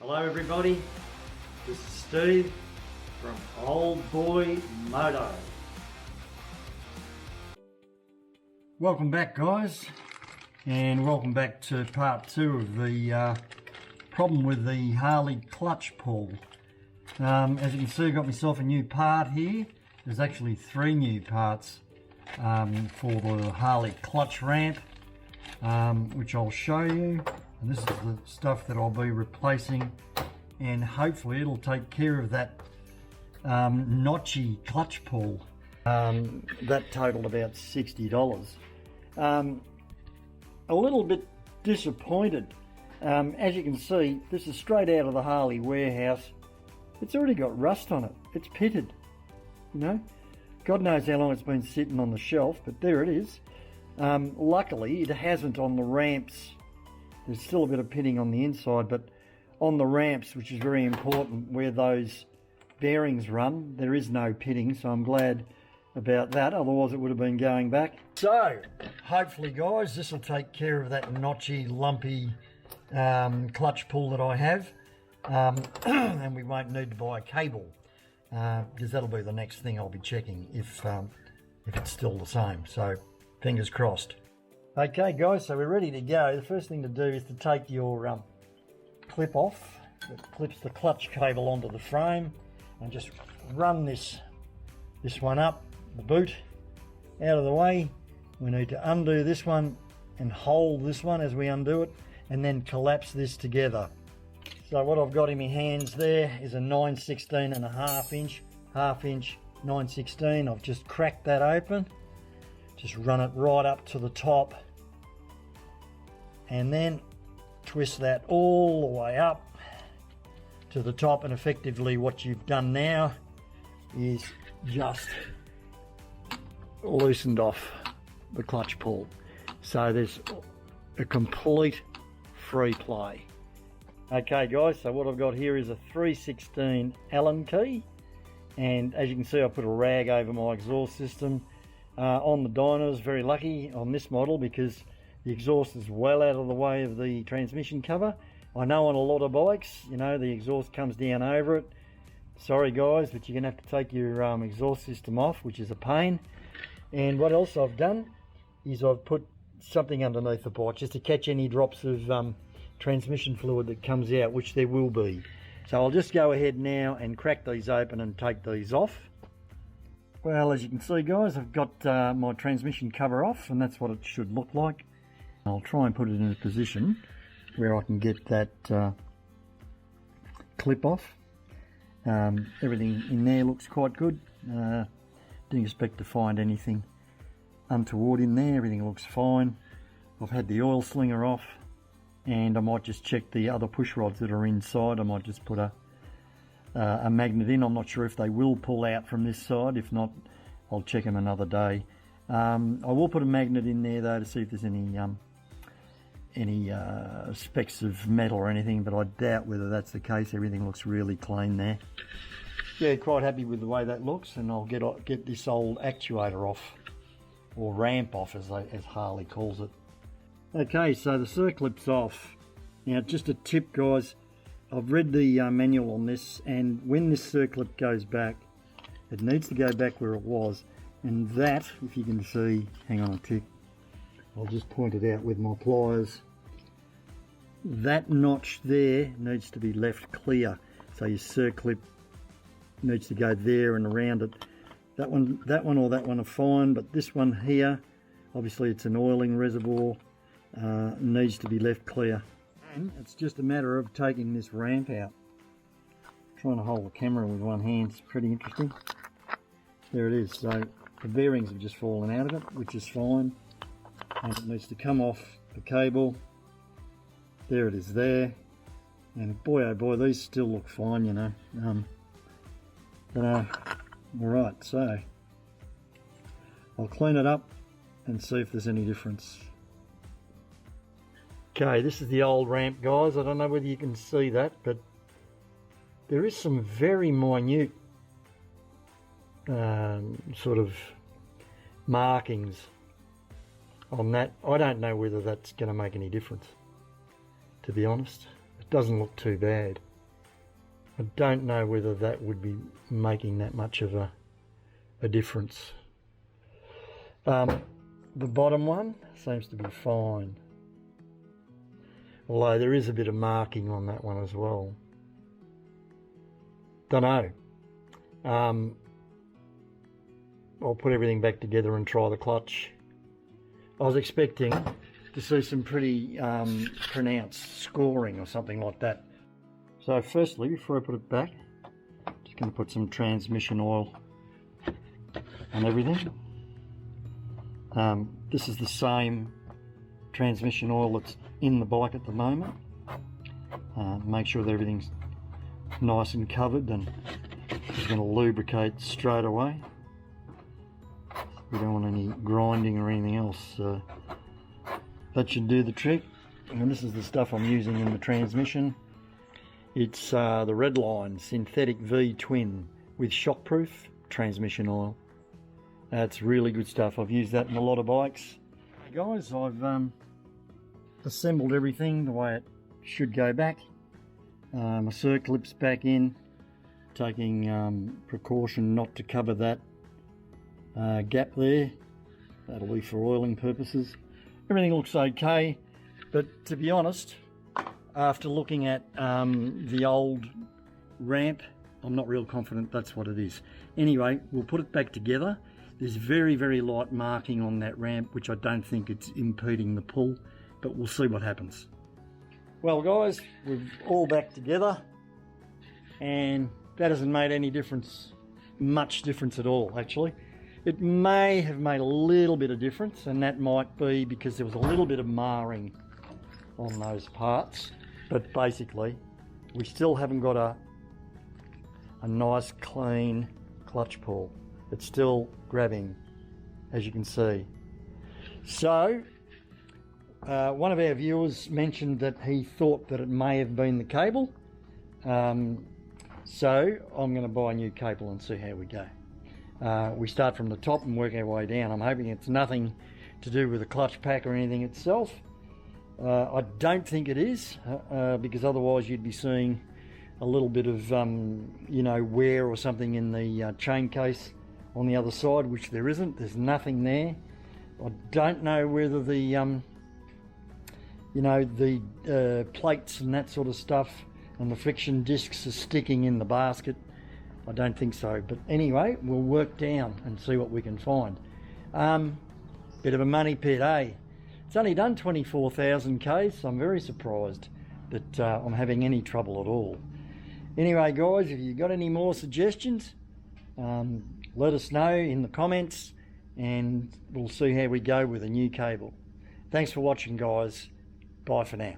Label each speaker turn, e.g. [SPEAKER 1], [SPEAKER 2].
[SPEAKER 1] Hello everybody, this is Steve from Old Boy Moto. Welcome back guys, and welcome back to part 2 of the problem with the Harley clutch pull. As you can see, I got myself a new part here. There's actually 3 new parts for the Harley clutch ramp, which I'll show you. And this is the stuff that I'll be replacing, and hopefully it'll take care of that Notchy clutch pull. That totaled about $60. A little bit disappointed. As you can see, this is straight out of the Harley warehouse. It's already got rust on it. It's pitted, you know. God knows how long it's been sitting on the shelf, but there it is. Luckily, it hasn't on the ramps. There's still a bit of pitting on the inside, but on the ramps, which is very important, where those bearings run, there is no pitting, so I'm glad about that, otherwise it would have been going back. So, hopefully guys, this will take care of that notchy, lumpy clutch pull that I have, and we won't need to buy a cable, because that'll be the next thing I'll be checking if it's still the same, so fingers crossed. Okay guys, so we're ready to go. The first thing to do is to take your clip off that clips the clutch cable onto the frame, and just run this one up, the boot, out of the way. We need to undo this one and hold this one as we undo it, and then collapse this together. So what I've got in my hands there is a 9/16 and a half inch 9/16. I've just cracked that open, just run it right up to the top, and then twist that all the way up to the top, and effectively what you've done now is just loosened off the clutch pull. So there's a complete free play. Okay guys, so what I've got here is a 3/16 Allen key, and as you can see I put a rag over my exhaust system. On the dynos, very lucky on this model because the exhaust is well out of the way of the transmission cover. I know on a lot of bikes, you know, the exhaust comes down over it. Sorry guys, but you're gonna have to take your exhaust system off, which is a pain. And what else I've done is I've put something underneath the bike just to catch any drops of transmission fluid that comes out, which there will be. So I'll just go ahead now and crack these open and take these off. Well, as you can see guys, I've got my transmission cover off, and that's what it should look like. I'll try and put it in a position where I can get that clip off. Everything in there looks quite good. Didn't expect to find anything untoward in there. Everything looks fine. I've had the oil slinger off, and I might just check the other push rods that are inside. I might just put a magnet in. I'm not sure if they will pull out from this side. If not, I'll check them another day. I will put a magnet in there though to see if there's any specks of metal or anything, but I doubt whether that's the case. Everything looks really clean there. Yeah, quite happy with the way that looks, and I'll get this old actuator off, or ramp off as Harley calls it. Okay, so the circlip's off. Now just a tip guys, I've read the manual on this, and when this circlip goes back, it needs to go back where it was, and that, if you can see, hang on a tick, I'll just point it out with my pliers. That notch there needs to be left clear, so your circlip needs to go there and around it. That one or that one are fine, but this one here, obviously it's an oiling reservoir, needs to be left clear. And it's just a matter of taking this ramp out. Trying to hold the camera with one hand is pretty interesting. There it is. So the bearings have just fallen out of it, which is fine, and it needs to come off the cable. There it is there, and boy oh boy, these still look fine, you know. Alright, so I'll clean it up and see if there's any difference. Okay, this is the old ramp guys. I don't know whether you can see that, but there is some very minute sort of markings on that. I don't know whether that's going to make any difference, to be honest. It doesn't look too bad. I don't know whether that would be making that much of a difference. The bottom one seems to be fine, although there is a bit of marking on that one as well. Don't know. I'll put everything back together and try the clutch. I was expecting to see some pretty pronounced scoring or something like that. So firstly, before I put it back, just going to put some transmission oil on everything. This is the same transmission oil that's in the bike at the moment. Make sure that everything's nice and covered, and just going to lubricate straight away. We don't want any grinding or anything else. That should do the trick. And this is the stuff I'm using in the transmission. It's the Redline Synthetic V Twin with shockproof transmission oil. That's really good stuff. I've used that in a lot of bikes. Hey guys, I've assembled everything the way it should go back. My circlip's back in, taking precaution not to cover that gap there. That'll be for oiling purposes. Everything looks okay, but to be honest, after looking at the old ramp, I'm not real confident that's what it is. Anyway, we'll put it back together. There's very, very light marking on that ramp, which I don't think it's impeding the pull, but we'll see what happens. Well guys, we're all back together, and that hasn't made any difference, much difference at all actually. It may have made a little bit of difference, and that might be because there was a little bit of marring on those parts, but basically we still haven't got a nice clean clutch pull. It's still grabbing, as you can see. So one of our viewers mentioned that he thought that it may have been the cable, so I'm going to buy a new cable and see how we go. We start from the top and work our way down. I'm hoping it's nothing to do with the clutch pack or anything itself. I don't think it is, because otherwise you'd be seeing a little bit of you know, wear or something in the chain case on the other side, which there isn't. There's nothing there. I don't know whether the you know, the plates and that sort of stuff and the friction discs are sticking in the basket. I don't think so, but anyway, we'll work down and see what we can find. Bit of a money pit, eh? It's only done 24,000 Ks, so I'm very surprised that I'm having any trouble at all. Anyway guys, if you've got any more suggestions, let us know in the comments, and we'll see how we go with a new cable. Thanks for watching guys. Bye for now.